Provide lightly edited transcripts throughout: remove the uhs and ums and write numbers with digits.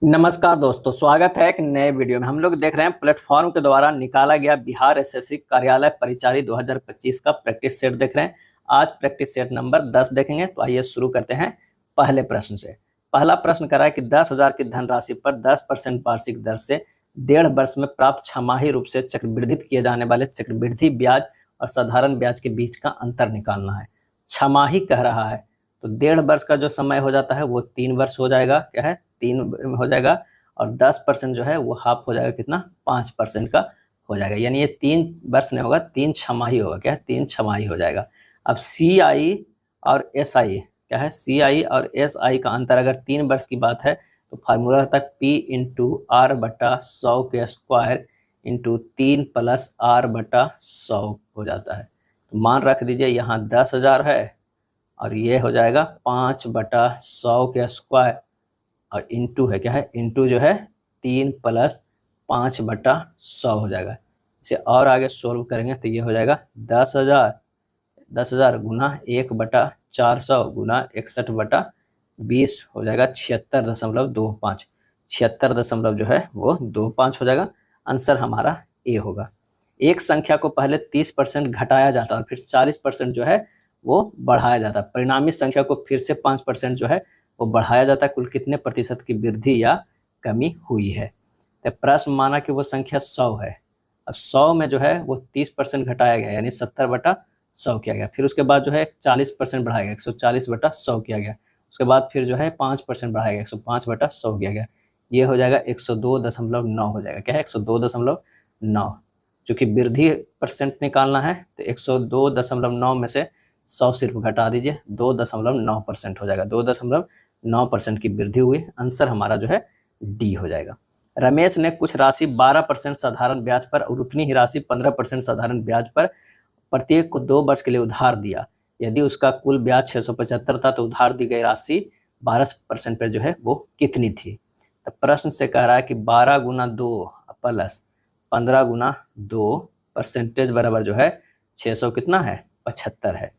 नमस्कार दोस्तों, स्वागत है एक नए वीडियो में। हम लोग देख रहे हैं प्लेटफॉर्म के द्वारा निकाला गया बिहार एसएससी कार्यालय परिचारी 2025 का प्रैक्टिस सेट देख रहे हैं। आज प्रैक्टिस सेट नंबर 10 देखेंगे। तो आइए शुरू करते हैं पहले प्रश्न से। पहला प्रश्न करा है कि 10,000 की धनराशि पर 10% वार्षिक दर से 1.5 वर्ष में प्राप्त छमाही रूप से चक्रवृद्धित किए जाने वाले चक्रवृद्धि ब्याज और साधारण ब्याज के बीच का अंतर निकालना है। छमाही कह रहा है तो 1.5 वर्ष का जो समय हो जाता है वो 3 वर्ष हो जाएगा। क्या है, 3 हो जाएगा। और 10% जो है वो हाफ हो जाएगा, कितना, 5% का हो जाएगा। यानी ये 3 वर्ष नहीं होगा, 3 छमाही होगा। क्या है, 3 छमाही हो जाएगा। अब सी आई और एस आई, क्या है, सी आई और एस आई का अंतर अगर 3 वर्ष की बात है तो फार्मूला होता है P इंटू आर बटा 100 के स्क्वायर इंटू 3 प्लस आर बटा 100 हो जाता है। तो मान रख दीजिए यहाँ 10,000 है और ये हो जाएगा 5/100 के स्क्वायर और इंटू है, क्या है, इंटू जो है 3 प्लस 5/100 हो जाएगा। इसे और आगे सोल्व करेंगे तो ये हो जाएगा 10,000 गुना 1/400 गुना 61/20 हो जाएगा 76.25। 76 दशमलव जो है वो 25 हो जाएगा। आंसर हमारा ए होगा। एक संख्या को पहले 30% घटाया जाता है और फिर 40% जो है वो बढ़ाया जाता है। परिणामी संख्या को फिर से 5% जो है वो बढ़ाया जाता है। कुल कितने प्रतिशत की वृद्धि या कमी हुई है। तो प्रश्न माना कि वो संख्या 100 है। अब 100 में जो है वो 30% घटाया गया यानी 70/100 किया गया। फिर उसके बाद जो है 40% बढ़ाया गया, 140/100 किया गया। उसके बाद फिर जो है 5% बढ़ाया गया, 105/100 किया गया। ये हो जाएगा 102.9 हो जाएगा। क्या है, 102.9। चूँकि वृद्धि परसेंट निकालना है तो 102.9 में से 100 सिर्फ घटा दीजिए, 2.9% हो जाएगा। 2.9% की वृद्धि हुई। आंसर हमारा जो है डी हो जाएगा। रमेश ने कुछ राशि 12% साधारण ब्याज पर और उतनी ही राशि 15% साधारण ब्याज पर प्रत्येक को 2 वर्ष के लिए उधार दिया। यदि उसका कुल ब्याज 675 था तो उधार दी गई राशि 12% पर जो है वो कितनी थी। तो प्रश्न से कह रहा है कि 12 गुना 2 प्लस 15 गुना 2 परसेंटेज बराबर जो है 600 कितना है, 75 है।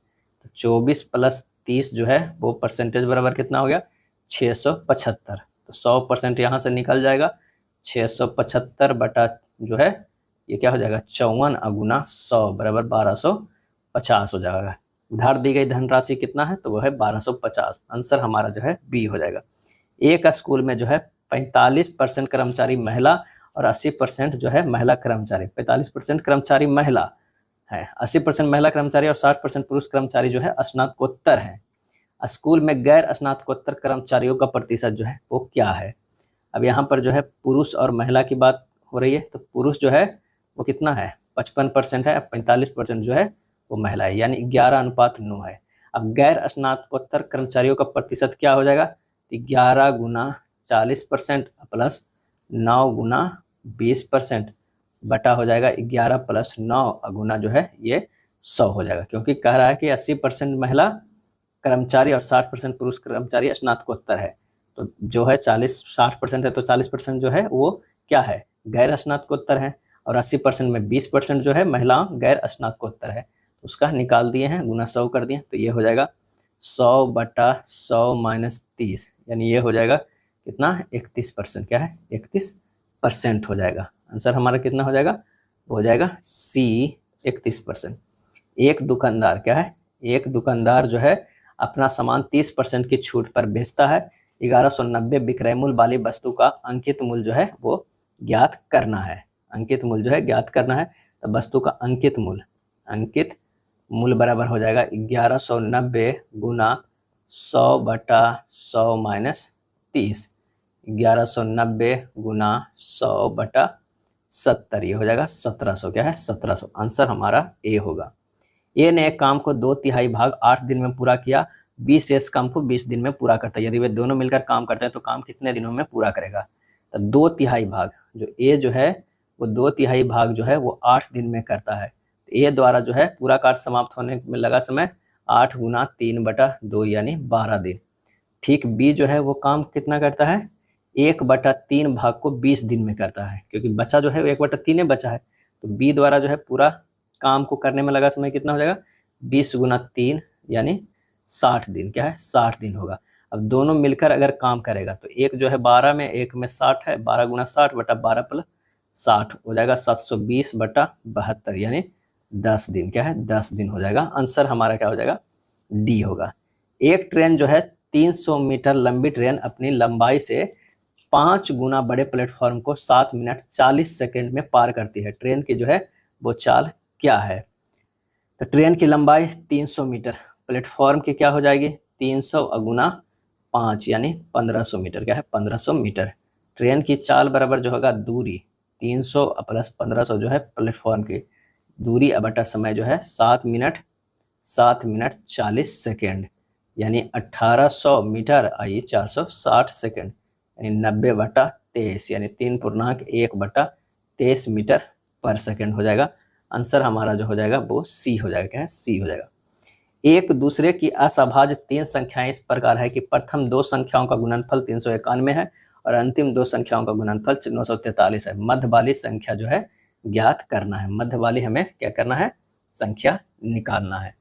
तो 24 प्लस 30 जो है वो परसेंटेज बराबर कितना हो गया, 675। तो 100% यहाँ से निकल जाएगा। 675 बटा जो है ये क्या हो जाएगा, 54 गुना 100 बराबर 1250 हो जाएगा। उधार दी गई धनराशि कितना है तो वो है 1250। आंसर हमारा जो है बी हो जाएगा। एक स्कूल में जो है 45% कर्मचारी महिला और 80% जो है महिला कर्मचारी। 45% कर्मचारी महिला है, 80% महिला कर्मचारी और 60% पुरुष कर्मचारी जो है स्नातकोत्तर हैं। स्कूल में गैर स्नातकोत्तर कर्मचारियों का प्रतिशत जो है वो क्या है। अब यहाँ पर जो है पुरुष और महिला की बात हो रही है तो पुरुष जो है वो कितना है, 55% है। 45% जो है वो महिला है, यानी 11:9 है। अब गैर स्नातकोत्तर कर्मचारियों का प्रतिशत क्या हो जाएगा, 11 गुना 40% प्लस 9 गुना 20% बटा हो जाएगा 11 प्लस 9 गुना जो है ये 100 हो जाएगा। क्योंकि कह रहा है कि 80% महिला कर्मचारी और 60% पुरुष कर्मचारी स्नातकोत्तर है। तो जो है 60% है तो 40% जो है वो क्या है, गैर स्नातकोत्तर है। और 80% में 20% जो है महिला गैर स्नातकोत्तर है। उसका निकाल दिए हैं, गुना 100 कर दिए। तो ये हो जाएगा 100/100 माइनस 30, यानी ये हो जाएगा कितना, 31%। क्या है, 31% हो जाएगा। आंसर हमारा कितना हो जाएगा, हो जाएगा सी, 31%। एक दुकानदार, क्या है, एक दुकानदार जो है अपना सामान 30% की छूट पर बेचता है। 1190 विक्रय मूल्य वाली वस्तु का अंकित मूल्य जो है वो ज्ञात करना है। अंकित मूल्य जो है ज्ञात करना है। तो वस्तु का अंकित मूल्य बराबर हो जाएगा 1190 गुना 100/100 माइनस 30। 1190 गुना 100/70, ये हो जाएगा 1700। क्या है, 1700। आंसर हमारा ए होगा। ए ने एक काम को 2/3 भाग 8 दिन में पूरा किया। बी से इस काम को 20 दिन में पूरा करता है। यदि वे दोनों मिलकर काम करते हैं तो काम कितने दिनों में पूरा करेगा। तो 2/3 भाग जो ए जो है वो 2/3 भाग जो है वो 8 दिन में करता है। तो ए द्वारा जो है पूरा कार्य समाप्त होने में लगा समय 8 गुना 3/2 यानी 12 दिन। ठीक बी जो है वो काम कितना करता है, 1/3 भाग को 20 दिन में करता है। क्योंकि बचा जो है 1/3 बचा है। तो बी द्वारा जो है पूरा काम को करने में लगा समय कितना हो जाएगा, 20 गुना 3 यानी 60 दिन। क्या है, 60 दिन होगा। अब दोनों मिलकर अगर काम करेगा तो एक जो है 12 में, एक में 60 है, 12 गुना 60 बटा 12 प्लस 60 हो जाएगा 720 बटा 72, यानी 10 दिन। क्या है? 10 दिन हो जाएगा। आंसर हमारा क्या हो जाएगा? डी होगा। एक ट्रेन जो है 300 मीटर लंबी ट्रेन अपनी लंबाई से 5 गुना बड़े प्लेटफॉर्म को 7 मिनट 40 सेकेंड में पार करती है। ट्रेन की जो है वो चाल क्या है? तो ट्रेन की लंबाई 300 मीटर, प्लेटफॉर्म की क्या हो जाएगी? 300 गुना 5 यानी 1500 मीटर। क्या है? 1500 मीटर। ट्रेन की चाल बराबर जो होगा दूरी, 300 प्लस 1500 जो है प्लेटफॉर्म की दूरी बटा समय जो है 7 मिनट 40 सेकेंड, यानी 1800 मीटर आई 460 सेकेंड, यानी 90 बटा 23 यानी 3.1 बटा 23 मीटर पर सेकेंड हो जाएगा। आंसर हमारा जो हो जाएगा वो सी हो जाएगा। क्या है? सी हो जाएगा। एक दूसरे की असभाज्य 3 संख्याएं इस प्रकार है कि प्रथम 2 संख्याओं का गुणनफल 391 है और अंतिम 2 संख्याओं का गुणनफल 943 है। मध्य वाली संख्या जो है ज्ञात करना है। मध्य वाली हमें क्या करना है? संख्या निकालना है।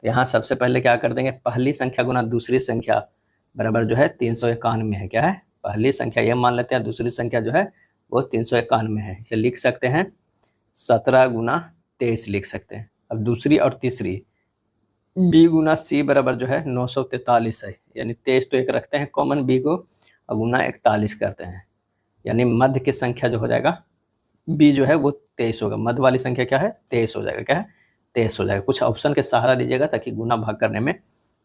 तो यहाँ सबसे पहले क्या कर देंगे? पहली संख्या गुना दूसरी संख्या बराबर जो है 391 है। क्या है? पहली संख्या ये मान लेते हैं, दूसरी संख्या जो है वो 391 है। इसे लिख सकते हैं 17 गुना 23 लिख सकते हैं। अब दूसरी और तीसरी b गुना सी बराबर जो है 943 है, यानी 23 तो एक रखते हैं कॉमन b को और गुना 41 करते हैं, यानी मध्य की संख्या जो हो जाएगा b जो है वो 23 होगा। मध्य वाली संख्या क्या है? 23 हो जाएगा। क्या है? 23 हो जाएगा। कुछ ऑप्शन के सहारा लीजिएगा ताकि गुना भाग करने में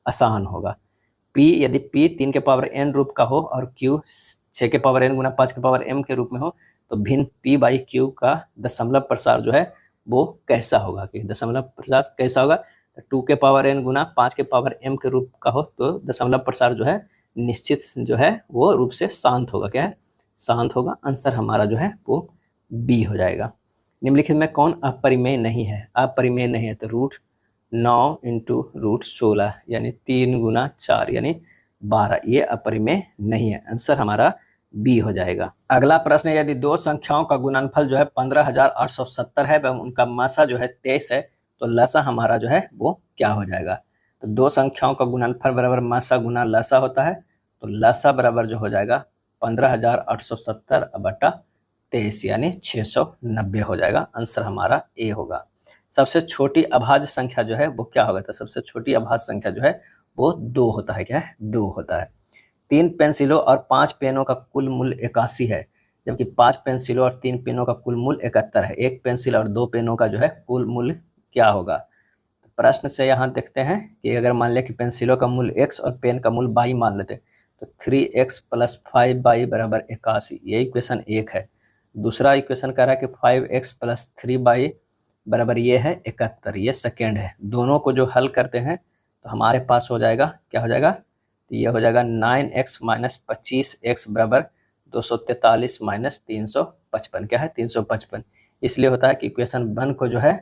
आसान होगा। p यदि p 3 के पावर n रूप का हो और q 6 के पावर n गुना 5 के पावर m के रूप में हो तो भिन्न p बाई q का दशमलव प्रसार जो है वो कैसा होगा? कि दशमलव प्रसार कैसा होगा? 2 के पावर n गुना 5 के पावर m के रूप का हो तो दशमलव प्रसार जो है निश्चित जो है वो रूप से शांत होगा। क्या है? शांत होगा। आंसर हमारा जो है वो बी हो जाएगा। निम्नलिखित में कौन अपरिमेय नहीं है? अपरिमेय नहीं है तो √9 इंटू √16 यानी 3 गुना 4 यानी 12, ये अपरिमेय नहीं है। आंसर हमारा बी हो जाएगा। अगला प्रश्न है, यदि 2 संख्याओं का गुणनफल जो है 15,870 है एवं उनका मासा जो है 23 है तो लसा हमारा जो है वो क्या हो जाएगा? तो 2 संख्याओं का गुणनफल बराबर मासा गुना लसा होता है, तो लसा बराबर जो हो जाएगा 15,870 बटा 23 यानी 690 हो जाएगा। आंसर हमारा ए होगा। सबसे छोटी अभाज्य संख्या जो है वो क्या होगा? तो सबसे छोटी अभाज्य संख्या जो है वो 2 होता है। क्या है? 2 होता है। 3 पेंसिलों और 5 पेनों का कुल मूल्य 81 है, जबकि 5 पेंसिलों और 3 पेनों का कुल मूल्य 71 है। एक पेंसिल और 2 पेनों का जो है कुल मूल्य क्या होगा? तो प्रश्न से यहाँ देखते हैं कि अगर मान लिया कि पेंसिलों का मूल्य x और पेन का मूल्य y मान लेते तो 3x प्लस 5y बराबर 81, ये इक्वेशन 1 है। दूसरा इक्वेशन कह रहा है कि 5x प्लस 3y बराबर ये है 71, ये सेकेंड है। दोनों को जो हल करते हैं तो हमारे पास हो जाएगा, क्या हो जाएगा? तो ये हो जाएगा 9x माइनस 25x बराबर 243 माइनस 355। क्या है? 355। इसलिए होता है कि इक्वेशन 1 को जो है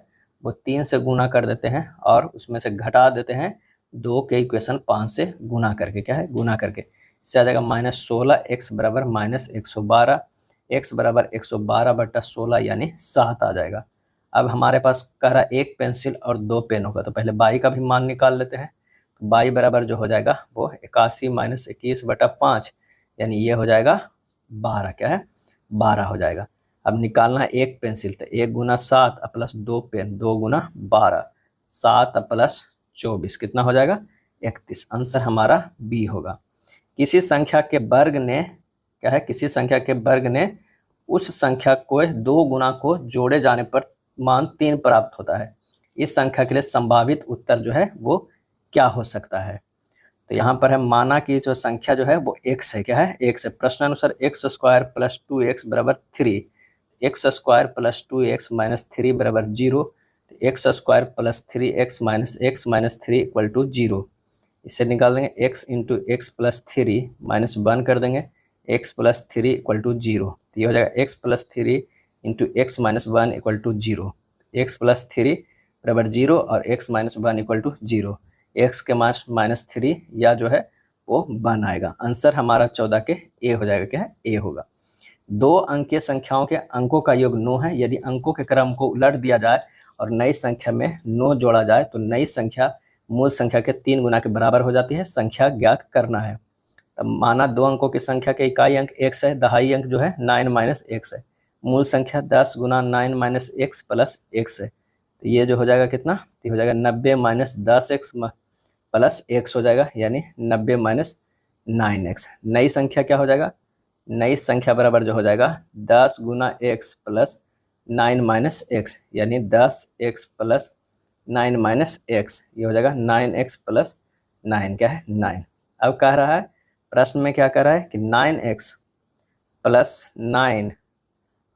वो 3 से गुना कर देते हैं और उसमें से घटा देते हैं 2 के इक्वेशन 5 से गुना करके। क्या है? गुना करके। इससे आ जाएगा -16x बराबर -112, x बराबर 112 बटा 16 यानी 7 आ जाएगा। अब हमारे पास कह रहा है 1 पेंसिल और 2 पेन होगा, तो पहले बाई का भी मान निकाल लेते हैं। बाई बराबर जो हो जाएगा वो 81 माइनस 21 बटा 5 यानी ये हो जाएगा 12। क्या है? 12 हो जाएगा। अब निकालना है 1 पेंसिल, तो 1 गुना 7 प्लस 2 पेन 2 गुना 12, 7 प्लस 24 कितना हो जाएगा? 31। आंसर हमारा बी होगा। किसी संख्या के वर्ग ने, क्या है? किसी संख्या के वर्ग ने उस संख्या को 2 गुना को जोड़े जाने पर मान 3 प्राप्त होता है। इस संख्या के लिए संभावित उत्तर जो है वो क्या हो सकता है? तो यहाँ पर है माना कि जो संख्या जो है वो x है। क्या है? x है। प्रश्न अनुसार x स्क्वायर प्लस 2x बराबर 3, x square plus 2x minus 3 बराबर 0, x square plus 3x minus x minus 3 equal to 0। इससे निकाल देंगे x into x plus 3 minus 1 कर देंगे, x प्लस 3 इक्वल टू 0। तो ये हो जाएगा x plus 3 into x minus 1 equal to 0। X plus 3 बराबर 0 और x minus 1 equal to 0। x के -3 या जो है वो 1 आएगा। आंसर हमारा 14 के ए हो जाएगा। क्या है? ए होगा। 2 अंकीय संख्याओं के अंकों का योग 9 है। यदि अंकों के क्रम को उलट दिया जाए और नई संख्या में 9 जोड़ा जाए तो नई संख्या मूल संख्या के 3 गुना के बराबर हो जाती है। संख्या ज्ञात करना है। तब माना 2 अंकों की संख्या के इकाई अंक x है, दहाई अंक जो है 9 माइनस x है, मूल संख्या 10 गुना 9 माइनस एक्स प्लस x है। तो ये जो हो जाएगा कितना, तो हो जाएगा 90 माइनस 10x प्लस x हो जाएगा, यानी 90 माइनस 9x। नई संख्या क्या हो जाएगा, नई संख्या बराबर जो हो जाएगा 10 गुना x प्लस 9 माइनस एक्स, यानी 10x प्लस 9 माइनस एक्स, ये हो जाएगा 9x प्लस 9 क्या है 9। अब कह रहा है प्रश्न में क्या कह रहा है कि 9x प्लस 9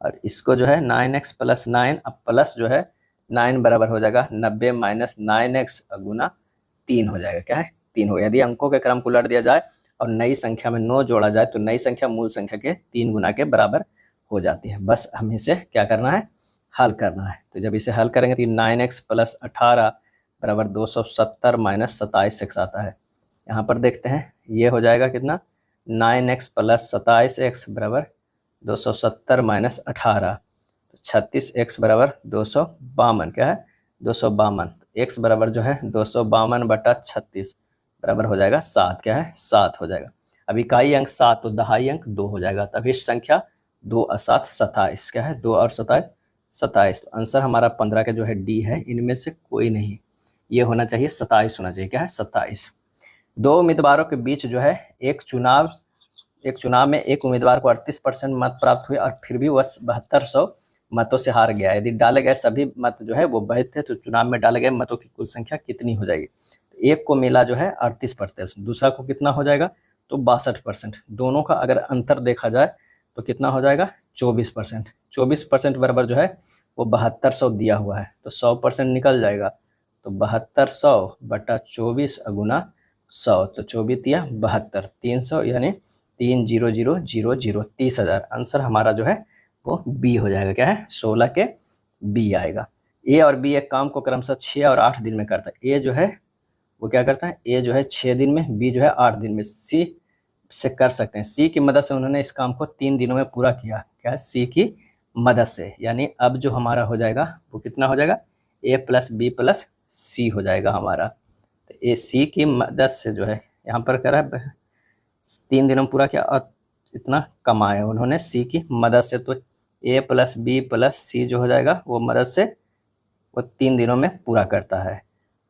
और इसको जो है 9x प्लस 9, अब प्लस जो है 9 बराबर हो जाएगा 90 माइनस 9x गुना 3 हो जाएगा, क्या है 3 हो। यदि अंकों के क्रम को उलट दिया जाए और नई संख्या में 9 जोड़ा जाए तो नई संख्या मूल संख्या के 3 गुना के बराबर हो जाती है। बस हमें इसे क्या करना है, हल करना है। तो जब इसे हल करेंगे तो 9x प्लस 18 बराबर 270 माइनस 27x आता है। यहाँ पर देखते हैं ये हो जाएगा कितना, 9x प्लस 27x बराबर 270 माइनस 18, तो 36x बराबर 252, क्या है 252। x बराबर जो है 252 बटा 36 बराबर हो जाएगा 7, क्या है 7 हो जाएगा। अब इकाई अंक 7 तो दहाई अंक 2 हो जाएगा, तब इस संख्या 2 और 7 27, क्या है 2 और 27 27। तो आंसर हमारा 15 का जो है डी है, इनमें से कोई नहीं, ये होना चाहिए 27 होना चाहिए, क्या है 27। दो उम्मीदवारों के बीच जो है एक चुनाव में एक उम्मीदवार को 38% मत प्राप्त हुए और फिर भी वह 7200 मतों से हार गया। यदि डाले गए सभी मत जो है वो वैध थे तो चुनाव में डाले गए मतों की कुल संख्या कितनी हो जाएगी। तो एक को मिला जो है 38%, दूसरा को कितना हो जाएगा तो 62%। दोनों का अगर अंतर देखा जाए तो कितना हो जाएगा 24%। 24% बराबर जो है वो 7200 दिया हुआ है, तो 100% निकल जाएगा। तो 7200 बटा 24 गुना 100, तो 24 या 72, 300 यानी 30000 30,000। आंसर हमारा जो है वो बी हो जाएगा, क्या है 16 के बी आएगा। ए और बी एक काम को क्रमशः 6 और 8 दिन में करता है। ए जो है वो क्या करता है, ए जो है 6 दिन में, बी जो है 8 दिन में। सी से कर सकते हैं, सी की मदद से उन्होंने इस काम को 3 दिनों में पूरा किया, क्या है सी की मदद से। यानी अब जो हमारा हो जाएगा वो कितना हो जाएगा, ए प्लस बी प्लस सी हो जाएगा हमारा। तो ए सी की मदद से जो है यहाँ पर करा 3 दिनों में पूरा किया और इतना कमाया उन्होंने सी की मदद से। तो ए प्लस बी प्लस सी जो हो जाएगा वो मदद से वो 3 दिनों में पूरा करता है।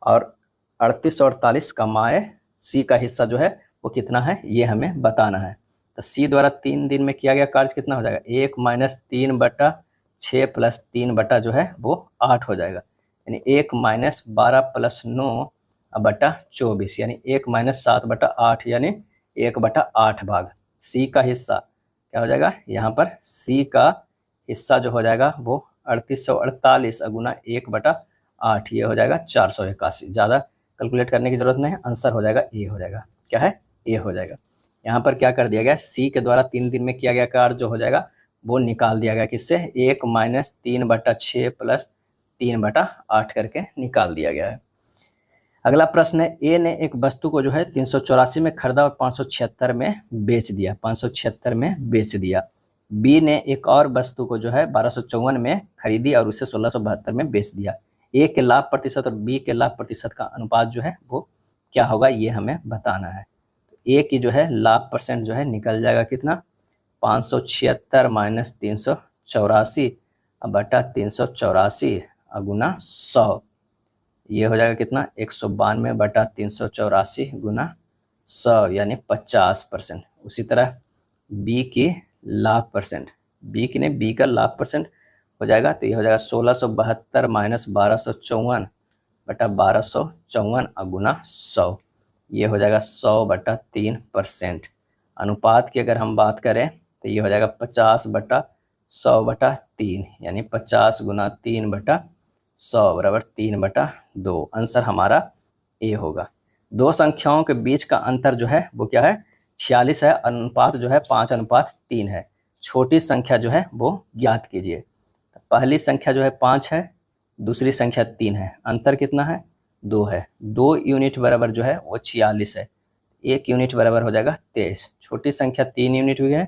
और 38 और 48 कमाए, सी का हिस्सा जो है वो कितना है ये हमें बताना है। तो सी द्वारा 3 दिन में किया गया कार्य कितना हो जाएगा, 1 माइनस 3 बटा 6 प्लस 3 बटा जो है वो 8 हो जाएगा। यानी 1 माइनस 12 प्लस 9 बटा 24, यानी 1 माइनस 7 बटा 8, यानी 1 बटा 8 भाग। सी का हिस्सा क्या हो जाएगा, यहाँ पर सी का हिस्सा जो हो जाएगा वो 3848 गुना 1 बटा 8, ये हो जाएगा 481। ज़्यादा कैलकुलेट करने की जरूरत नहीं है, आंसर हो जाएगा ए हो जाएगा, क्या है ए हो जाएगा। यहाँ पर क्या कर दिया गया, सी के द्वारा 3 दिन में किया गया कार्य जो हो जाएगा वो निकाल दिया गया, किससे 1 माइनस 3 बटा 6 प्लस 3 बटा 8 करके निकाल दिया गया है। अगला प्रश्न है, ए ने एक वस्तु को जो है 384 में खरीदा और 576 में बेच दिया, 576 में बेच दिया। बी ने एक और वस्तु को जो है 1254 में खरीदी और उसे 1672 में बेच दिया। ए के लाभ प्रतिशत और बी के लाभ प्रतिशत का अनुपात जो है वो क्या होगा ये हमें बताना है। तो ए की जो है लाभ परसेंट जो है निकल जाएगा कितना, 576 माइनस 384 बटा 384 गुना 100, ये हो जाएगा कितना 192 बटा 384 गुना 100, यानी 50%। उसी तरह बी की लाभ परसेंट, बी का लाभ परसेंट हो जाएगा, तो ये हो जाएगा 1672 माइनस 1254 बटा 1254 गुना 100, ये हो जाएगा 100 बटा 3%। अनुपात की अगर हम बात करें तो ये हो जाएगा 50 बटा 100 बटा 3, यानी 50 गुना 3 बटा 100 बराबर 3 बटा 2। आंसर हमारा ए होगा। दो संख्याओं के बीच का अंतर जो है वो क्या है 46 है, अनुपात जो है 5:3 है। छोटी संख्या जो है वो ज्ञात कीजिए। पहली संख्या जो है 5 है, दूसरी संख्या 3 है, अंतर कितना है 2 है। 2 यूनिट बराबर जो है वो 46 है, 1 यूनिट बराबर हो जाएगा 23। छोटी संख्या 3 यूनिट हुई है,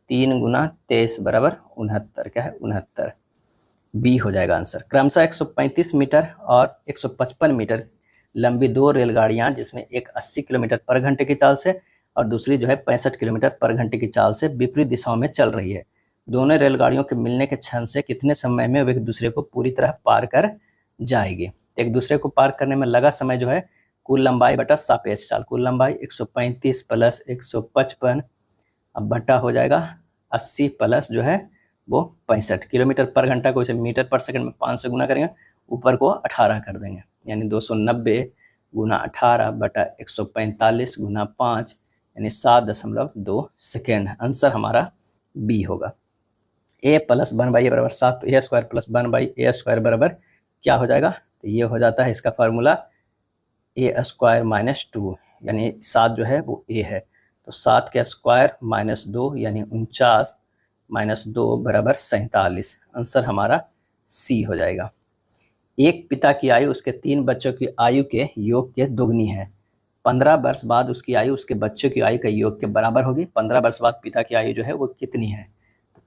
3 गुना 23 बराबर 69, क्या है 69, बी हो जाएगा आंसर। क्रमशः 135 मीटर और 155 मीटर लंबी दो रेलगाड़ियां जिसमें एक 80 किलोमीटर पर घंटे की चाल से और दूसरी जो है 65 किलोमीटर पर घंटे की चाल से विपरीत दिशाओं में चल रही है। दोनों रेलगाड़ियों के मिलने के क्षण से कितने समय में वे एक दूसरे को पूरी तरह पार कर जाएगी। एक दूसरे को पार करने में लगा समय जो है कुल लंबाई बटा सापेक्ष चाल, कुल लंबाई 135 प्लस 155 अब बटा हो जाएगा 80 प्लस जो है वो 65 किलोमीटर पर घंटा को इसे मीटर पर सेकंड में 5 से गुना करेंगे, ऊपर को 18 कर देंगे, यानी 290 गुना 18 बटा 145 गुना 5 यानी 7.2 सेकेंड। आंसर हमारा बी होगा। ए प्लस 1/a बराबर 7, तो ए स्क्वायर प्लस 1/a स्क्वायर बराबर क्या हो जाएगा, तो ये हो जाता है इसका फार्मूला ए स्क्वायर माइनस 2, यानी 7 जो है वो ए है, तो 7 के स्क्वायर माइनस 2 यानी 49 माइनस 2 बराबर 47। आंसर हमारा सी हो जाएगा। एक पिता की आयु उसके 3 बच्चों की आयु के योग के दोगुनी है। 15 वर्ष बाद उसकी आयु उसके बच्चों की आयु के योग के बराबर होगी। 15 वर्ष बाद पिता की आयु जो है वो कितनी है,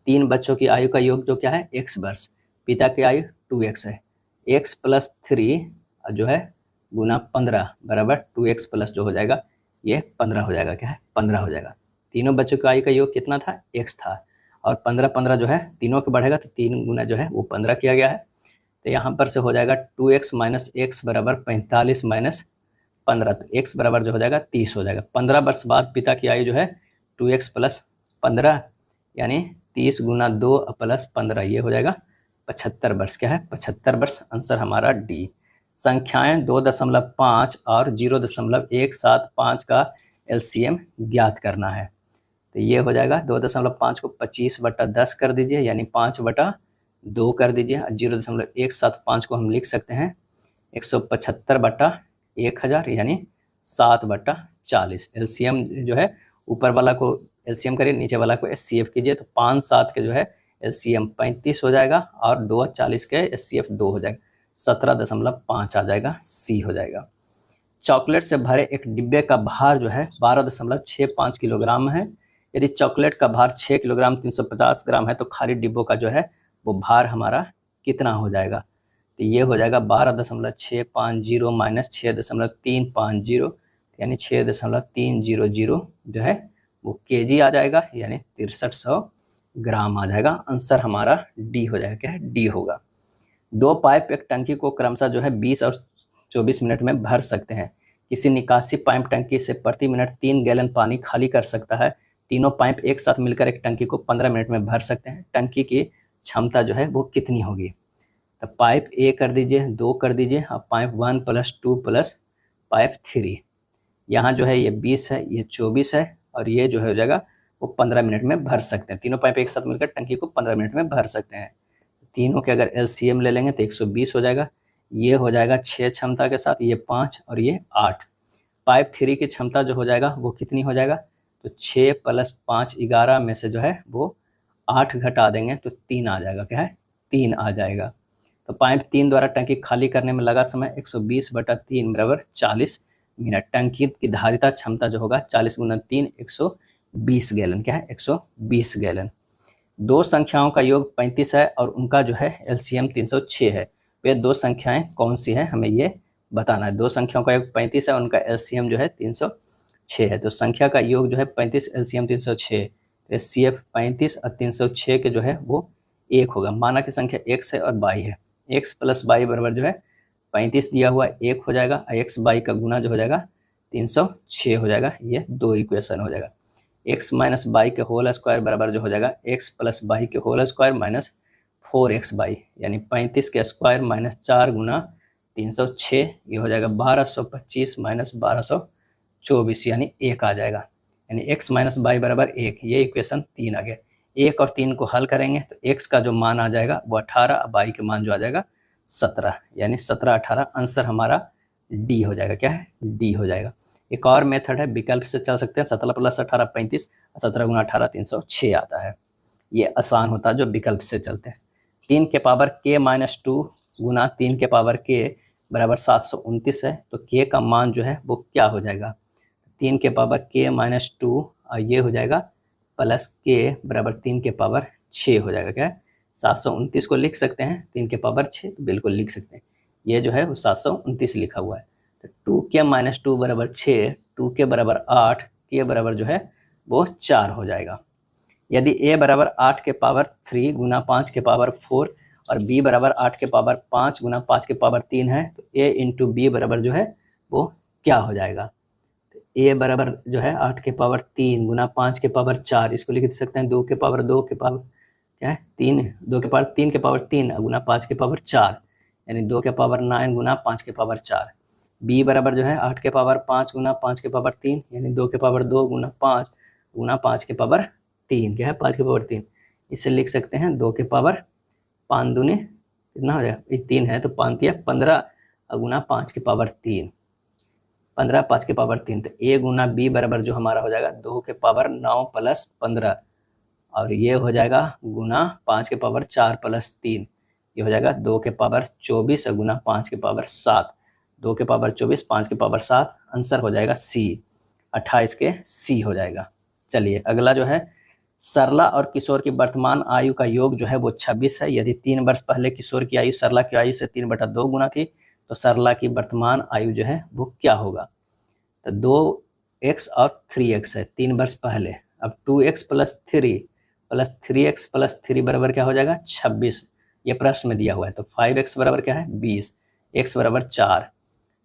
3 बच्चों की आयु का योग जो क्या है x वर्ष, पिता की आयु 2x है, x प्लस 3 जो है गुना 15 बराबर 2x प्लस जो हो जाएगा ये 15 हो जाएगा, क्या है 15 हो जाएगा। तीनों बच्चों की आयु का योग कितना था, x था, और 15 जो है तीनों के बढ़ेगा तो 3 गुना जो है वो 15 किया गया है, तो यहाँ पर से हो जाएगा 2x माइनस एक्स बराबर 45 माइनस 15, तो x बराबर जो हो जाएगा 30 हो जाएगा। 15 वर्ष बाद पिता की आयु जो है 2x प्लस 15 यानी 30 गुना 2 प्लस 15 ये हो जाएगा 75 वर्ष, क्या है 75 वर्ष। आंसर हमारा डी। संख्याएं 2.5 और 0.175 का एलसीएम ज्ञात करना है, तो ये हो जाएगा 2.5 को 25/10 कर दीजिए यानी 5/2 कर दीजिए, 0.175 को हम लिख सकते हैं 175/1000 यानी 7/40। एलसीएम जो है ऊपर वाला को एलसीएम करिए, नीचे वाला को एचसीएफ कीजिए, तो 5 7 के जो है एलसीएम 35 हो जाएगा और 2 40 के एचसीएफ 2 हो जाएगा, 17.5 आ जाएगा, सी हो जाएगा। चॉकलेट से भरे एक डिब्बे का भार जो है 12.65 किलोग्राम है। यदि चॉकलेट का भार 6 किलोग्राम 350 ग्राम है तो खाली डिब्बों का जो है वो भार हमारा कितना हो जाएगा, तो ये हो जाएगा 12.650 माइनस 6.350 यानी 6.300 जो है वो केजी आ जाएगा, यानी 6300 ग्राम आ जाएगा। आंसर हमारा डी हो जाएगा, क्या है डी होगा। 2 पाइप एक टंकी को क्रमशः जो है 20 और 24 मिनट में भर सकते हैं। किसी निकासी पाइप टंकी से प्रति मिनट 3 गैलन पानी खाली कर सकता है। तीनों पाइप एक साथ मिलकर एक टंकी को 15 मिनट में भर सकते हैं। टंकी की क्षमता जो है वो कितनी होगी, तो पाइप ए कर दीजिए, 2 कर दीजिए, अब पाइप 1 प्लस 2 प्लस पाइप 3, यहाँ जो है ये 20 है, ये 24 है, और ये जो है हो जाएगा वो 15 मिनट में भर सकते हैं। तीनों पाइप एक साथ मिलकर टंकी को 15 मिनट में भर सकते हैं। तीनों के अगर एलसीएम ले लेंगे तो 120 हो जाएगा, ये हो जाएगा 6 क्षमता के साथ, ये 5 और ये 8। पाइप 3 की क्षमता जो हो जाएगा वो कितनी हो जाएगा, तो 6 प्लस 5 11 में से जो है वो 8 घटा देंगे तो 3 आ जाएगा, क्या है 3 आ जाएगा। तो पाइप 3 द्वारा टंकी खाली करने में लगा समय 120/3 बराबर 40 मिनट। टंकी की धारिता क्षमता जो होगा 40 गुना 3 120 गैलन, क्या है 120 गैलन। 2 संख्याओं का योग 35 है और उनका जो है एलसीएम 306 है। वे 2 संख्याएं कौन सी हैं हमें ये बताना है। 2 संख्याओं का योग 35 है, उनका एलसीएम जो है 306 है। तो संख्या का योग जो है 35 एलसीएम 306, तो एचसीएफ 35 और 306 के जो है वो 1 होगा। माना कि संख्या x है और y है, x प्लस y बराबर जो है 35 दिया हुआ 1 हो जाएगा, x y का गुना जो हो जाएगा 306 हो जाएगा। ये 2 इक्वेशन हो जाएगा। x माइनस बाई के होल स्क्वायर बराबर जो हो जाएगा x प्लस बाई के होल स्क्वायर माइनस 4x यानी 35 के स्क्वायर माइनस 4 गुना 306, ये हो जाएगा 1225 माइनस 1224 यानी 1 आ जाएगा, यानी x माइनस बाई बराबर 1, ये इक्वेशन 3 आ गया। 1 और 3 को हल करेंगे तो x का जो मान आ जाएगा वो 18, बाई के मान जो आ जाएगा 17, यानी 17 18। आंसर हमारा डी हो जाएगा, क्या है डी हो जाएगा। एक और मेथड है, विकल्प से चल सकते हैं। 17 प्लस 18 35, 17 गुना 18 306 आता है। ये आसान होता है जो विकल्प से चलते हैं। 3 के पावर k माइनस 2 गुना 3 के पावर k बराबर 729 है, तो k का मान जो है वो क्या हो जाएगा, 3 के पावर k माइनस 2 और ये हो जाएगा प्लस k बराबर 3 के पावर 6 हो जाएगा, क्या है 729 को लिख सकते हैं, 3 के पावर 6 तो बिल्कुल लिख सकते हैं। ये जो है वो 729 लिखा हुआ है। तो 2k माइनस 2 बराबर 6, 2k बराबर 8, k बराबर जो है वो 4 हो जाएगा। यदि a बराबर 8 के पावर 3 गुना 5 के पावर 4 और b बराबर 8 के पावर 5 गुना 5 के पावर 3 है तो a इंटू बी बराबर जो है वो क्या हो जाएगा। a बराबर जो है 8 के पावर 3 गुना 5 के पावर 4, इसको लिख सकते हैं 2 के पावर 2 के पावर क्या है 3, 2 के पावर 3 के पावर 3 गुना 5 के पावर 4, यानी 2 के पावर 9 गुना 5 के पावर 4। b बराबर जो है 8 के पावर 5 गुना 5 के पावर 3, यानी 2 के पावर 2 गुना 5 के पावर 3, क्या है 5 के पावर 3। इसे लिख सकते हैं 2 के पावर 5 दूनी कितना हो जाएगा, ये 3 है तो 5 या 15 गुना 5 के पावर 3, 15 5 के पावर 3। तो a गुना b बराबर जो हमारा हो जाएगा 2 के पावर 9 प्लस 15, और ये हो जाएगा गुना 5 के पावर 4 प्लस 3, ये हो जाएगा 2 के पावर 24 गुना 5 के पावर 7, 2 के पावर 24 5 के पावर 7, आंसर हो जाएगा सी, 28 के सी हो जाएगा। चलिए अगला जो है, सरला और किशोर की वर्तमान आयु का योग जो है वो 26 है। यदि 3 वर्ष पहले किशोर की आयु सरला की आयु से 3/2 गुना थी तो सरला की वर्तमान आयु जो है वो क्या होगा। तो 2x और 3x है 3 वर्ष पहले। अब 2x प्लस 3x प्लस 3 बराबर क्या हो जाएगा 26, ये प्रश्न में दिया हुआ है। तो 5x बराबर क्या है 20, x बराबर 4।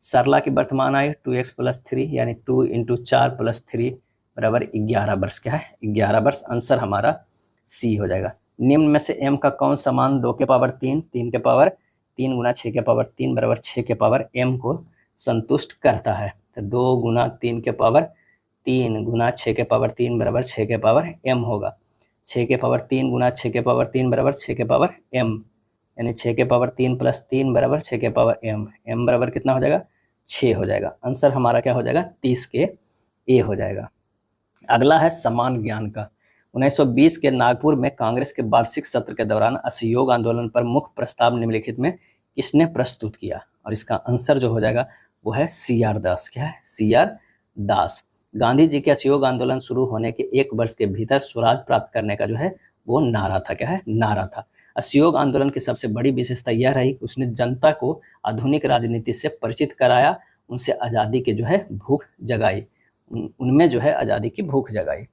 सरला की वर्तमान आयु 2x प्लस 3 यानी 2 इंटू 4 प्लस 3 बराबर 11 वर्ष, क्या है 11 वर्ष, आंसर हमारा सी हो जाएगा। निम्न में से m का कौन सा मान 2 के पावर 3 3 के पावर 3 गुना 6 के पावर 3 बराबर 6 के पावर m को संतुष्ट करता है। तो 2 गुना 3 के पावर 3 गुना 6 के पावर 3 बराबर 6 के पावर m होगा। 6 के पावर 3 गुना 6 के पावर 3 बराबर 6 के पावर m, यानी 6 के पावर 3 प्लस 3 बराबर 6 के पावर m, m बराबर कितना हो जाएगा 6 हो जाएगा। आंसर हमारा क्या हो जाएगा 30 के ए हो जाएगा। अगला है समान ज्ञान का। 1920 के नागपुर में कांग्रेस के वार्षिक सत्र के दौरान असहयोग आंदोलन पर मुख्य प्रस्ताव निम्नलिखित में किसने प्रस्तुत किया, और इसका आंसर जो हो जाएगा वो है CR दास, क्या है CR दास। गांधी जी के असहयोग आंदोलन शुरू होने के 1 वर्ष के भीतर स्वराज प्राप्त करने का जो है वो नारा था, क्या है नारा था। असहयोग आंदोलन की सबसे बड़ी विशेषता यह रही कि उसने जनता को आधुनिक राजनीति से परिचित कराया, उनसे आज़ादी के जो है भूख जगाई, उनमें जो है आज़ादी की भूख जगाई।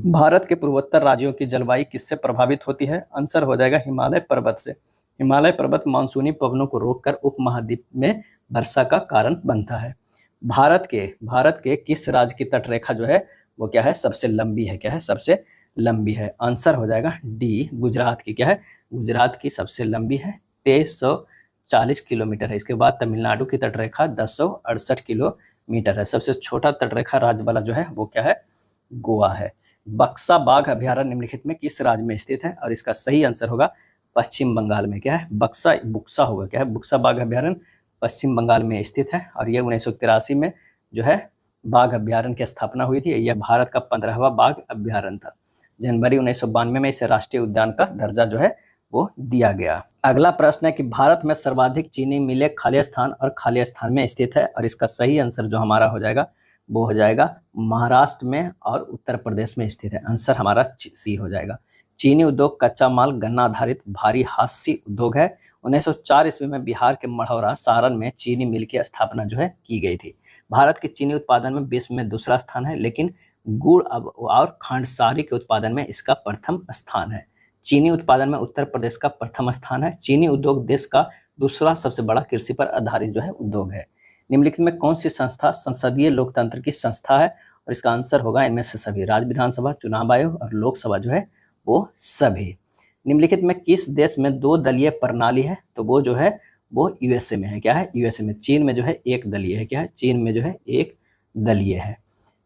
भारत के पूर्वोत्तर राज्यों की जलवायु किससे प्रभावित होती है, आंसर हो जाएगा हिमालय पर्वत से। हिमालय पर्वत मानसूनी पवनों को रोककर उपमहाद्वीप में वर्षा का कारण बनता है। भारत के किस राज्य की तटरेखा जो है वो क्या है सबसे लंबी है, क्या है सबसे लंबी है, आंसर हो जाएगा डी गुजरात की, क्या है गुजरात की सबसे लंबी है 2340 किलोमीटर है। इसके बाद तमिलनाडु की तटरेखा 1068 किलोमीटर है। सबसे छोटा तटरेखा राज्य वाला जो है वो क्या है गोवा है। बक्सा बाघ अभ्यारण्य निम्नलिखित में किस राज्य में स्थित है, और इसका सही आंसर होगा पश्चिम बंगाल में, क्या है बुक्सा होगा, क्या है बुक्सा बाघ अभ्यारण्य पश्चिम बंगाल में स्थित है। और यह 1983 में जो है बाघ अभ्यारण्य की स्थापना हुई थी। यह भारत का 15वां बाघ अभ्यारण्य था। जनवरी 1992 में इसे राष्ट्रीय उद्यान का दर्जा जो है वो दिया गया। अगला प्रश्न है कि भारत में सर्वाधिक चीनी मिलें खाली स्थान और खाली स्थान में स्थित है, और इसका सही आंसर जो हमारा हो जाएगा वो हो जाएगा महाराष्ट्र में और उत्तर प्रदेश में स्थित है, आंसर हमारा सी हो जाएगा। चीनी उद्योग कच्चा माल गन्ना आधारित भारी हास्य उद्योग है। 1904 ईस्वी में बिहार के मढ़ौरा सारण में चीनी मिल की स्थापना जो है की गई थी। भारत के चीनी उत्पादन में विश्व में दूसरा स्थान है, लेकिन गुड़ और खांडसारी के उत्पादन में इसका प्रथम स्थान है। चीनी उत्पादन में उत्तर प्रदेश का प्रथम स्थान है। चीनी उद्योग देश का दूसरा सबसे बड़ा कृषि पर आधारित जो है उद्योग है। निम्नलिखित में कौन सी संस्था संसदीय लोकतंत्र की संस्था है, और इसका आंसर होगा इनमें से सभी, राज्य विधानसभा, चुनाव आयोग और लोकसभा जो है वो सभी। निम्नलिखित में किस देश में 2 दलीय प्रणाली है, तो वो जो है वो यूएसए में है, क्या है यूएसए में। चीन में जो है 1 दलीय है, क्या है चीन में जो है 1 दलीय है।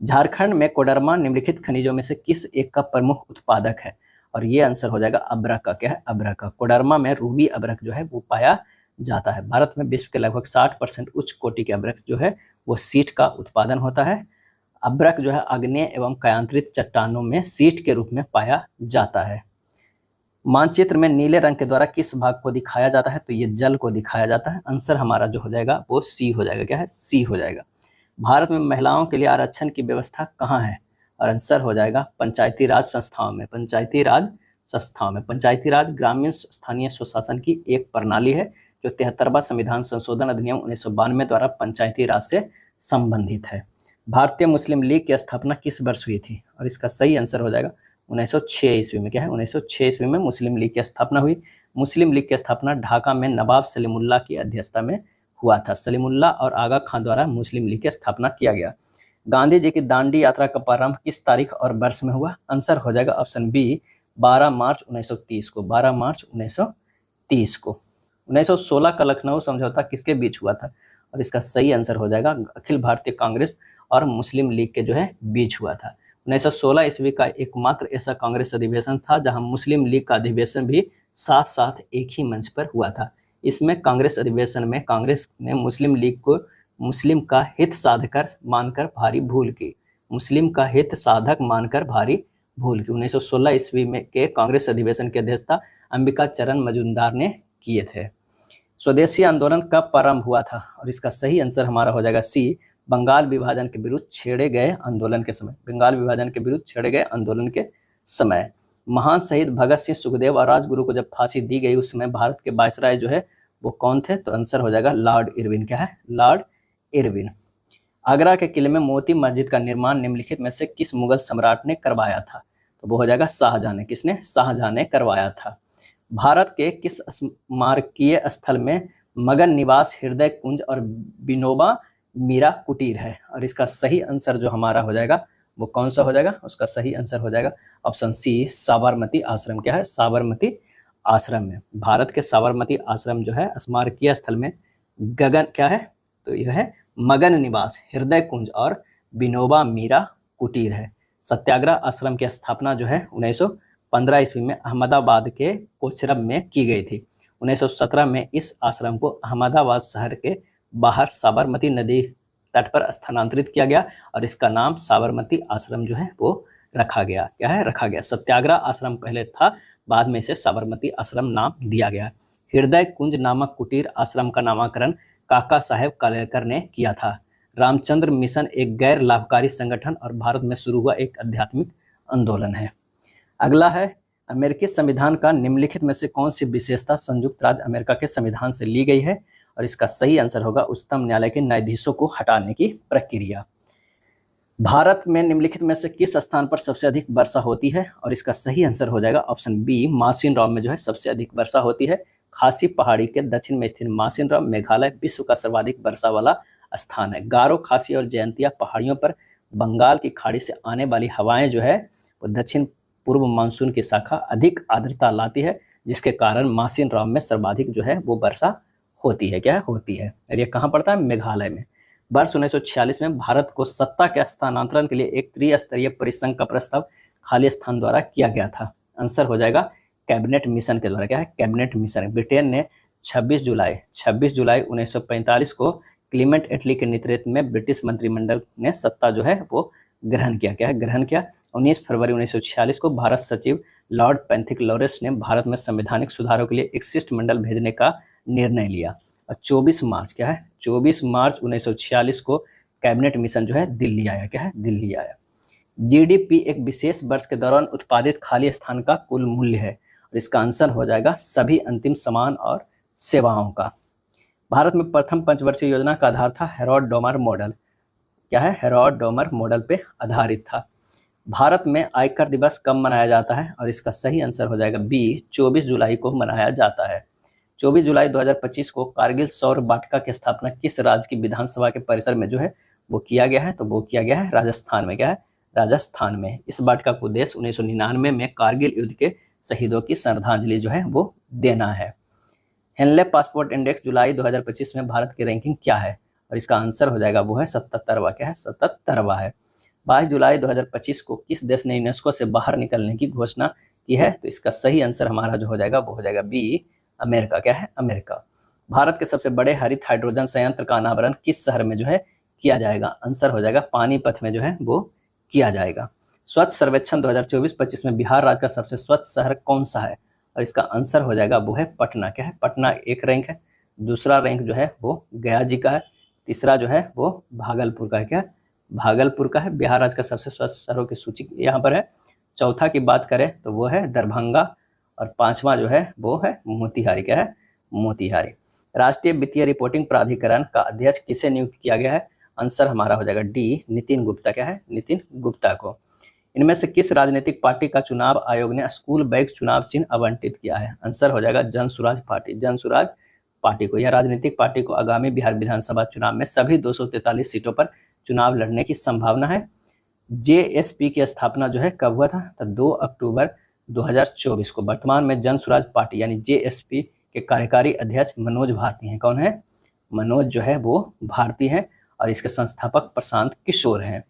झारखंड में कोडरमा निम्नलिखित खनिजों में से किस एक का प्रमुख उत्पादक है, और ये आंसर हो जाएगा अब्रक का, क्या है अब्रक का। कोडरमा में रूबी अब्रक जो है वो पाया जाता है। भारत में विश्व के लगभग 60% उच्च कोटि के अब्रक जो है वो सीट का उत्पादन होता है। अब्रक जो है आग्नेय एवं कायांतरित चट्टानों में सीट के रूप में पाया जाता है। मानचित्र में नीले रंग के द्वारा किस भाग को दिखाया जाता है, तो ये जल को दिखाया जाता है, आंसर हमारा जो हो जाएगा वो सी हो जाएगा, क्या है सी हो जाएगा। भारत में महिलाओं के लिए आरक्षण की व्यवस्था कहाँ है, और आंसर हो जाएगा पंचायती राज संस्थाओं में। पंचायती राज ग्रामीण स्थानीय स्वशासन की एक प्रणाली है जो 73वां संविधान संशोधन अधिनियम 1992 द्वारा पंचायती राज से संबंधित है। भारतीय मुस्लिम लीग की स्थापना किस वर्ष हुई थी? और इसका सही आंसर हो जाएगा 1906 ईस्वी में। क्या है? 1906 ईस्वी में मुस्लिम लीग की स्थापना हुई। मुस्लिम लीग की स्थापना ढाका में नवाब सलीमुल्लाह की अध्यक्षता में हुआ था। सलीमुल्लाह और आगा खां द्वारा मुस्लिम लीग की स्थापना किया गया। गांधी जी की दांडी यात्रा का प्रारंभ किस तारीख और वर्ष में हुआ? आंसर हो जाएगा ऑप्शन बी 12 मार्च 1930 को। 12 मार्च 1930 को। 1916 का लखनऊ समझौता किसके बीच हुआ था? और इसका सही आंसर हो जाएगा अखिल भारतीय कांग्रेस और मुस्लिम लीग के जो है बीच हुआ था। 1916 ईस्वी का एकमात्र ऐसा कांग्रेस अधिवेशन था जहां मुस्लिम लीग का अधिवेशन भी साथ साथ एक ही मंच पर हुआ था। इसमें कांग्रेस अधिवेशन में कांग्रेस ने मुस्लिम लीग को मुस्लिम का हित साधकर मानकर भारी भूल की। मुस्लिम का हित साधक मानकर भारी भूल की। 1916 ईस्वी में के कांग्रेस अधिवेशन की अध्यक्षता अंबिका चरण मजूमदार ने किए थे। स्वदेशी आंदोलन कब प्रारंभ हुआ था? और इसका सही आंसर हमारा हो जाएगा सी बंगाल विभाजन के विरुद्ध छेड़े गए आंदोलन के समय। बंगाल विभाजन के विरुद्ध छेड़े गए आंदोलन के समय। महान शहीद भगत सिंह, सुखदेव और राजगुरु को जब फांसी दी गई उस समय भारत के वायसराय जो है वो कौन थे? तो आंसर हो जाएगा लॉर्ड इरविन। क्या है? Lord Irwin. आगरा के किले में मोती मस्जिद का निर्माण निम्नलिखित में से किस मुगल सम्राट ने करवाया था? तो वो हो जाएगा शाहजहां ने। किसने? शाहजहां ने करवाया था। भारत के किस स्मारकीय स्थल में मगन निवास, हृदय कुंज और विनोबा मीरा कुटीर है? और इसका सही आंसर जो हमारा हो जाएगा वो कौन सा हो जाएगा? उसका सही आंसर हो जाएगा ऑप्शन सी साबरमती आश्रम। क्या है? साबरमती आश्रम में। भारत के साबरमती आश्रम जो है स्मारकीय स्थल में गगन क्या है? तो यह है मगन निवास, हृदय कुंज और विनोबा मीरा कुटीर है। सत्याग्रह आश्रम की स्थापना जो है 1915 ईस्वी में अहमदाबाद के कोचरब में की गई थी। 1917 में इस आश्रम को अहमदाबाद शहर के बाहर साबरमती नदी तट पर स्थानांतरित किया गया और इसका नाम साबरमती आश्रम जो है वो रखा गया। क्या है? रखा गया। सत्याग्रह आश्रम पहले था, बाद में इसे साबरमती आश्रम नाम दिया गया। हृदय कुंज नामक कुटीर आश्रम का नामकरण काका साहेब कालेलकर ने किया था। रामचंद्र मिशन एक गैर लाभकारी संगठन और भारत में शुरू हुआ एक आध्यात्मिक आंदोलन है। अगला है अमेरिकी संविधान का निम्नलिखित में से कौन सी विशेषता संयुक्त राज्य अमेरिका के संविधान से ली गई है? और इसका सही आंसर होगा उच्चतम न्यायालय के न्यायाधीशों को हटाने की प्रक्रिया। भारत में निम्नलिखित में से किस स्थान पर सबसे अधिक वर्षा होती है? और इसका सही आंसर हो जाएगा ऑप्शन बी मासिन राम में जो है सबसे अधिक वर्षा होती है। खासी पहाड़ी के दक्षिण में स्थित मासिन राम मेघालय विश्व का सर्वाधिक वर्षा वाला स्थान है। गारो, खासी और जयंतिया पहाड़ियों पर बंगाल की खाड़ी से आने वाली हवाएं जो है वो दक्षिण पूर्व मानसून की शाखा अधिक आर्द्रता लाती है, जिसके कारण मासिन राम में सर्वाधिक जो है वो वर्षा होती है। क्या होती है? और ये कहाँ पड़ता है? मेघालय में। वर्ष 1946 में भारत को सत्ता के हस्तांतरण के लिए एक त्रिस्तरीय परिसंघ का प्रस्ताव खाली स्थान द्वारा किया गया था। आंसर हो जाएगा कैबिनेट मिशन के द्वारा। क्या है? Cabinet mission. ब्रिटेन ने 26 जुलाई 1945 को क्लीमेंट एटली के नेतृत्व में ब्रिटिश मंत्रिमंडल ने सत्ता जो है वो ग्रहण किया। क्या है? ग्रहण किया। 19 फरवरी 1946 को भारत सचिव लॉर्ड पैंथिक लॉरेंस ने भारत में संवैधानिक सुधारों के लिए एक शिष्टमंडल भेजने का निर्णय लिया। और 24 मार्च क्या है? 24 मार्च 1946 को कैबिनेट मिशन जो है दिल्ली आया। क्या है? दिल्ली आया। जीडीपी एक विशेष वर्ष के दौरान उत्पादित खाली स्थान का कुल मूल्य है और इसका आंसर हो जाएगा सभी अंतिम सामान और सेवाओं का। भारत में प्रथम पंचवर्षीय योजना का आधार था हेरोड डोमर मॉडल। क्या है? हेरोड डोमर मॉडल पे आधारित था। भारत में आयकर दिवस कब मनाया जाता है? और इसका सही आंसर हो जाएगा बी 24 जुलाई को मनाया जाता है। 24 जुलाई 2025 को कारगिल सौर वाटिका की स्थापना किस राज्य की विधानसभा के परिसर में जो है वो किया गया है? तो वो किया गया है राजस्थान में। क्या है? राजस्थान में। इस वाटिका का उद्देश्य 1999 में कारगिल युद्ध के शहीदों की श्रद्धांजलि जो है वो देना है। हेनले पासपोर्ट इंडेक्स जुलाई 2025 में भारत की रैंकिंग क्या है? और इसका आंसर हो जाएगा वो है 77वां। क्या है? 77वां है। 22 जुलाई 2025 को किस देश ने यूनेस्को से बाहर निकलने की घोषणा की है? तो इसका सही आंसर हमारा जो हो जाएगा वो हो जाएगा बी अमेरिका। क्या है? अमेरिका। भारत के सबसे बड़े हरित हाइड्रोजन संयंत्र का अनावरण किस शहर में जो है किया जाएगा? आंसर हो जाएगा पानीपत में जो है वो किया जाएगा। स्वच्छ सर्वेक्षण 2024-25 में बिहार राज्य का सबसे स्वच्छ शहर कौन सा है? और इसका आंसर हो जाएगा वो है पटना। क्या है? पटना एक रैंक है। दूसरा रैंक जो है वो गया जी का है। तीसरा जो है वो भागलपुर का है। क्या? भागलपुर का है। बिहार राज्य का सबसे स्वच्छ शहरों की सूची यहाँ पर है। चौथा की बात करें तो वो है दरभंगा और पांचवा जो है वो है मोतिहारी। क्या है? मोतिहारी। राष्ट्रीय वित्तीय रिपोर्टिंग प्राधिकरण का अध्यक्ष किसे नियुक्त किया गया है? आंसर हमारा हो जाएगा डी, नितिन गुप्ता। क्या है? नितिन गुप्ता को। इनमें से किस राजनीतिक पार्टी का चुनाव आयोग ने स्कूल बैग चुनाव चिन्ह आवंटित किया है? आंसर हो जाएगा जन सुराज पार्टी। जन सुराज पार्टी को, यह राजनीतिक पार्टी को आगामी बिहार विधानसभा चुनाव में सभी 243 सीटों पर चुनाव लड़ने की संभावना है। जेएसपी की स्थापना जो है कब हुआ था? तो 2 अक्टूबर 2024 को। वर्तमान में जन सुराज पार्टी यानी जेएसपी के कार्यकारी अध्यक्ष मनोज भारती हैं। कौन है? मनोज जो है वो भारती है और इसके संस्थापक प्रशांत किशोर हैं।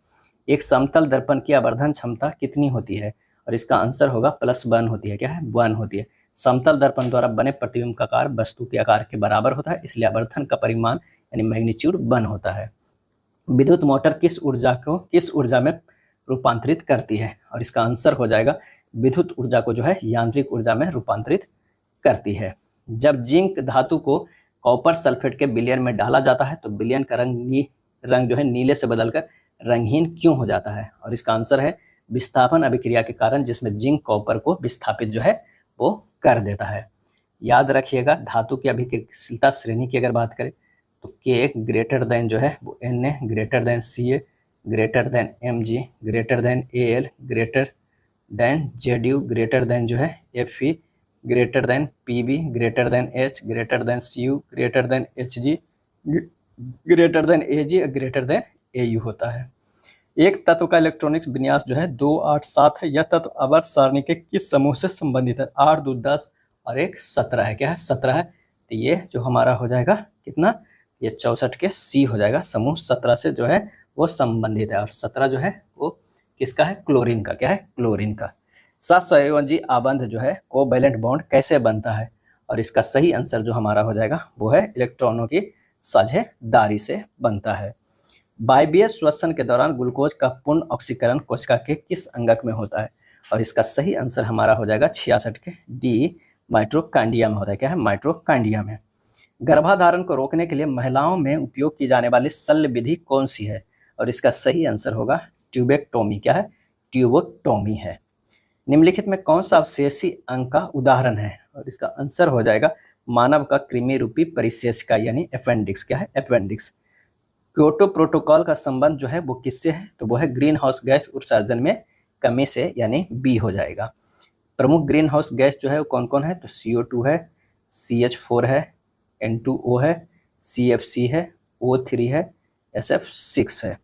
एक समतल दर्पण की आवर्धन क्षमता कितनी होती है? और इसका आंसर होगा +1 होती है। क्या है? 1 होती है। समतल दर्पण द्वारा बने प्रतिबिंब का आकार वस्तु के आकार के बराबर होता है, इसलिए आवर्धन का परिमाण यानी मैग्नीट्यूड 1 होता है। विद्युत मोटर किस ऊर्जा में रूपांतरित करती है? और इसका आंसर हो जाएगा विद्युत ऊर्जा को जो है यांत्रिक ऊर्जा में रूपांतरित करती है। जब जिंक धातु को कॉपर सल्फेट के विलयन में डाला जाता है तो विलयन का रंग जो है नीले से बदलकर रंगहीन क्यों हो जाता है? और इसका आंसर है विस्थापन अभिक्रिया के कारण, जिसमें जिंक कॉपर को विस्थापित जो है वो कर देता है। याद रखिएगा, धातु की अभिक्रियाशीलता श्रेणी की अगर बात करें तो के ग्रेटर देन जो है वो Na greater than Ca greater than Mg greater than Al greater than Zu greater than जो है Fe greater than Pb greater than H greater than Cu greater than Hg greater than Ag greater than Au होता है। एक तत्व का electronics विन्यास जो है 2, 8, 7 है। यह तत्व आवर्त सारणी के किस समूह से संबंधित है? 8, 2, 10 और एक 17 है। क्या है? 17 है। तो ये जो हमारा हो जाएगा कितना? ये 64 के सी हो जाएगा। समूह 17 से जो है वो संबंधित है और 17 जो है वो किसका है? क्लोरीन का। क्या है? क्लोरीन का। सहसंयोजी आबंध जो है कोवैलेंट बॉन्ड कैसे बनता है? और इसका सही आंसर जो हमारा हो जाएगा वो है इलेक्ट्रॉनों की साझेदारी से बनता है। वायवीय श्वसन के दौरान ग्लूकोज का पूर्ण ऑक्सीकरण कोशिका के किस अंगक में होता है? और इसका सही आंसर हमारा हो जाएगा 66 के डी, माइटोकॉन्ड्रिया में होता है। क्या है? माइटोकॉन्ड्रिया में। गर्भाधारण को रोकने के लिए महिलाओं में उपयोग की जाने वाली शल्य विधि कौन सी है? और इसका सही आंसर होगा ट्यूबेक्टोमी। क्या है? ट्यूबेक्टोमी है। निम्नलिखित में कौन सा अवशेषी अंग का उदाहरण है? और इसका आंसर हो जाएगा मानव का कृमि रूपी परिशेषिका यानी अपेंडिक्स। क्या है? अपेंडिक्स। क्योटो प्रोटोकॉल का संबंध जो है वो किससे है? तो वो है ग्रीन हाउस गैस उत्सर्जन में कमी से, यानी बी हो जाएगा। प्रमुख ग्रीन हाउस गैस जो है वो कौन कौन है? तो CO2 है, CH4 है, N2O है, CFC है, O3 है, SF6 है।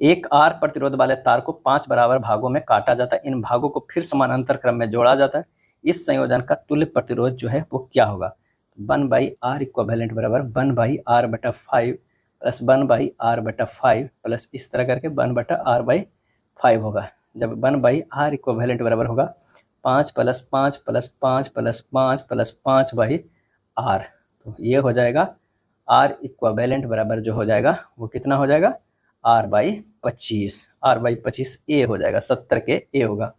एक R प्रतिरोध वाले तार को 5 बराबर भागों में काटा जाता है। इन भागों को फिर समानांतर क्रम में जोड़ा जाता है। इस संयोजन का तुल्य प्रतिरोध जो है वो क्या होगा? 1/R इक्विवेलेंट बराबर 1/R/5 प्लस 1/R/5 प्लस इस तरह करके 1/R/5 होगा। जब 1/R इक्विवेलेंट बराबर होगा 5 + 5 + 5 + 5 + 5/R, तो ये हो जाएगा R इक्विवेलेंट बराबर जो हो जाएगा वो कितना हो जाएगा? R/25। R/25 ए हो जाएगा, 70 के ए होगा।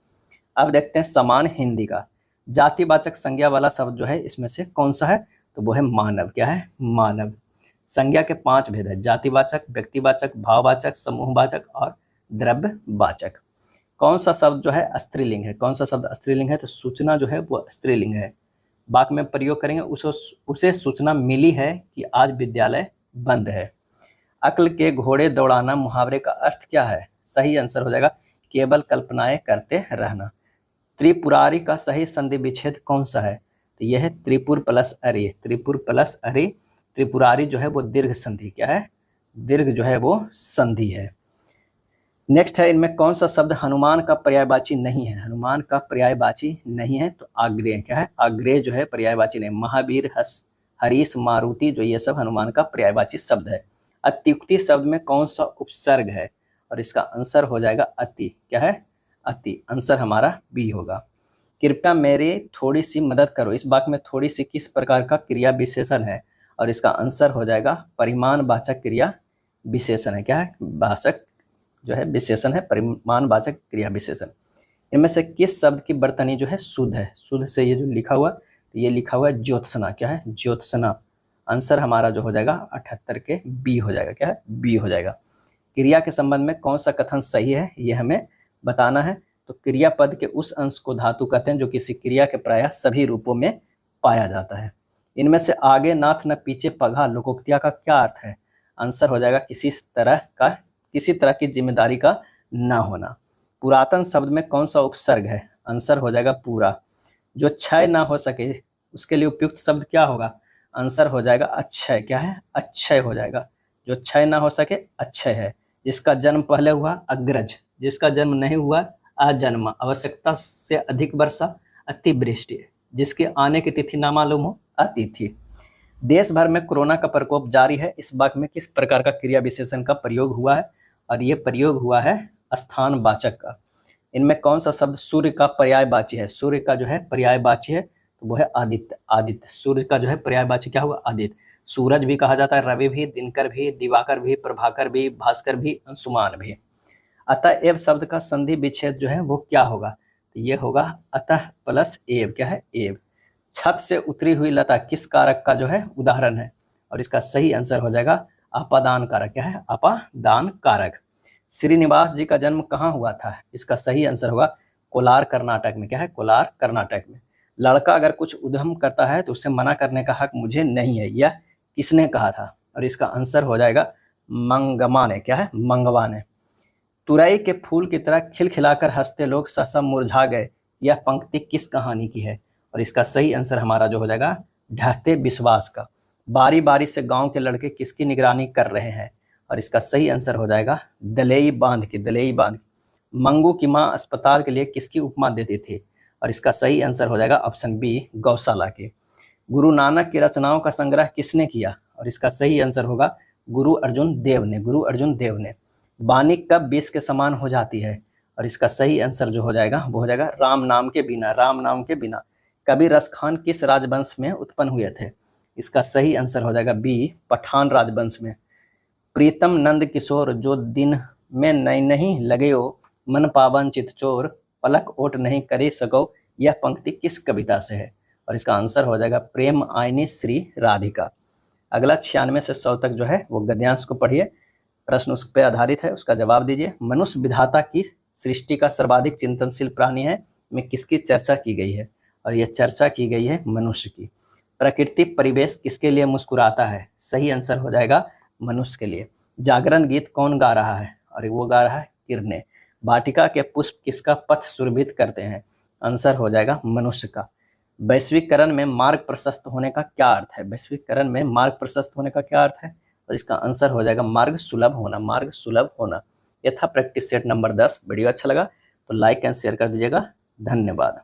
अब देखते हैं समान हिंदी का जातिवाचक संज्ञा वाला शब्द जो है इसमें से कौन सा है? तो वो है मानव। क्या है? मानव। संज्ञा के 5 भेद है: जातिवाचक, व्यक्तिवाचक, भाववाचक, समूहवाचक और द्रव्यवाचक। कौन सा शब्द जो है स्त्रीलिंग है? कौन सा शब्द स्त्रीलिंग है? तो सूचना जो है वो स्त्रीलिंग है। वाक्य में प्रयोग करेंगे उसे सूचना मिली है कि आज विद्यालय बंद है। अक्ल के घोड़े दौड़ाना मुहावरे का अर्थ क्या है? सही आंसर हो जाएगा केवल कल्पनाएं करते रहना। त्रिपुरारी का सही संधि विच्छेद कौन सा है? तो यह है त्रिपुर प्लस अरि। त्रिपुर प्लस अरि। त्रिपुरारी जो है वो दीर्घ संधि। क्या है? दीर्घ जो है वो संधि है। नेक्स्ट है, इनमें कौन सा शब्द हनुमान का पर्यायवाची नहीं है? हनुमान का पर्यायवाची नहीं है तो आग्रेय। क्या है? आग्रेय जो है पर्यायवाची नहीं। महावीर, हरीश, मारुति जो ये सब हनुमान का पर्यायवाची शब्द है। अत्युक्ति शब्द में कौन सा उपसर्ग है? और इसका आंसर हो जाएगा अति। क्या है? अति। आंसर हमारा बी होगा। कृपया मेरी थोड़ी सी मदद करो, इस वाक्य में थोड़ी सी किस प्रकार का क्रिया विशेषण है? और इसका आंसर हो जाएगा परिमाणवाचक क्रिया विशेषण है। क्या है? वाचक जो है विशेषण है, परिमाणवाचक क्रिया विशेषण। इनमें से किस शब्द की वर्तनी जो है शुद्ध है? शुद्ध से ये जो लिखा हुआ, तो ये लिखा हुआ है ज्योत्सना। क्या है? ज्योत्सना। आंसर हमारा जो हो जाएगा 78 के बी हो जाएगा। क्या है? बी हो जाएगा। क्रिया के संबंध में कौन सा कथन सही है ये हमें बताना है। तो क्रियापद के उस अंश को धातु कहते हैं जो किसी क्रिया के प्रायः सभी रूपों में पाया जाता है। इनमें से आगे नाथ न पीछे पघा लोकोक्तिया का क्या अर्थ है? आंसर हो जाएगा किसी तरह की जिम्मेदारी का ना होना। पुरातन शब्द में कौन सा उपसर्ग है? आंसर हो जाएगा पूरा। जो क्षय ना हो सके उसके लिए उपयुक्त शब्द क्या होगा? आंसर हो जाएगा अक्षय। क्या है? अक्षय हो जाएगा। जो क्षय ना हो सके अक्षय है। जिसका जन्म पहले हुआ अग्रज, जिसका जन्म नहीं हुआ अजन्मा, आवश्यकता से अधिक वर्षा अतिवृष्टि, जिसके आने की तिथि ना मालूम हो अतिथि। देश भर में कोरोना का प्रकोप जारी है, इस वाक्य में किस प्रकार का क्रिया विशेषण का प्रयोग हुआ है? और ये प्रयोग हुआ है स्थानवाचक का। इनमें कौन सा शब्द सूर्य का पर्यायवाची है? सूर्य का जो है पर्यायवाची है तो वो है आदित्य। आदित्य सूर्य का जो है पर्यायवाची क्या हुआ? आदित्य। सूरज भी कहा जाता है, रवि भी, दिनकर भी, दिवाकर भी, प्रभाकर भी, भास्कर भी, अंशुमान भी। अतः एव शब्द का संधि विच्छेद जो है वो क्या होगा? तो ये होगा अतः प्लस एव। क्या है? एव। छत से उतरी हुई लता किस कारक का जो है उदाहरण है? और इसका सही आंसर हो जाएगा अपादान कारक। क्या है? अपादान कारक। श्रीनिवास जी का जन्म कहाँ हुआ था? इसका सही आंसर होगा कोलार कर्नाटक में। क्या है? कोलार कर्नाटक में। लड़का अगर कुछ उद्यम करता है तो उसे मना करने का हक मुझे नहीं है, यह किसने कहा था? और इसका आंसर हो जाएगा मंगमा ने। क्या है? मंगवा ने। तुरई के फूल की तरह खिलखिलाकर हंसते लोग सहसा मुरझा गए, यह पंक्ति किस कहानी की है? और इसका सही आंसर हमारा जो हो जाएगा ढहते विश्वास का। बारी बारी से गांव के लड़के किसकी निगरानी कर रहे हैं? और इसका सही आंसर हो जाएगा दलेई बांध की। दलेई बांध। मंगू की माँ अस्पताल के लिए किसकी उपमा देती थी? और इसका सही आंसर हो जाएगा ऑप्शन बी गौशाला की। गुरु नानक की रचनाओं का संग्रह किसने किया? और इसका सही आंसर होगा गुरु अर्जुन देव ने। गुरु अर्जुन देव ने। वाणी कब विष के समान हो जाती है? और इसका सही आंसर जो हो जाएगा वो हो जाएगा राम नाम के बिना। राम नाम के बिना। कबीर रसखान किस राजवंश में उत्पन्न हुए थे? इसका सही आंसर हो जाएगा बी पठान राजवंश में। प्रीतम नंद किशोर जो दिन में नई नहीं लगे हो, मन पावन चित चोर, पलक ओट नहीं करे सको, यह पंक्ति किस कविता से है? और इसका आंसर हो जाएगा प्रेम आईनी श्री राधिका। अगला 96 से 100 तक जो है वो गद्यांश को पढ़िए, प्रश्न उस पर आधारित है, उसका जवाब दीजिए। मनुष्य विधाता की सृष्टि का सर्वाधिक चिंतनशील प्राणी है में किसकी चर्चा की गई है? और यह चर्चा की गई है मनुष्य की। प्रकृति परिवेश किसके लिए मुस्कुराता है? सही आंसर हो जाएगा मनुष्य के लिए। जागरण गीत कौन गा रहा है? और वो गा रहा है किरने। वाटिका के पुष्प किसका पथ सुरभित करते हैं? आंसर हो जाएगा मनुष्य का। वैश्वीकरण में मार्ग प्रशस्त होने का क्या अर्थ है? वैश्वीकरण में मार्ग प्रशस्त होने का क्या अर्थ है? और इसका आंसर हो जाएगा मार्ग सुलभ होना। मार्ग सुलभ होना। यह था प्रैक्टिस सेट नंबर 10। वीडियो अच्छा लगा तो लाइक एंड शेयर कर दीजिएगा। धन्यवाद।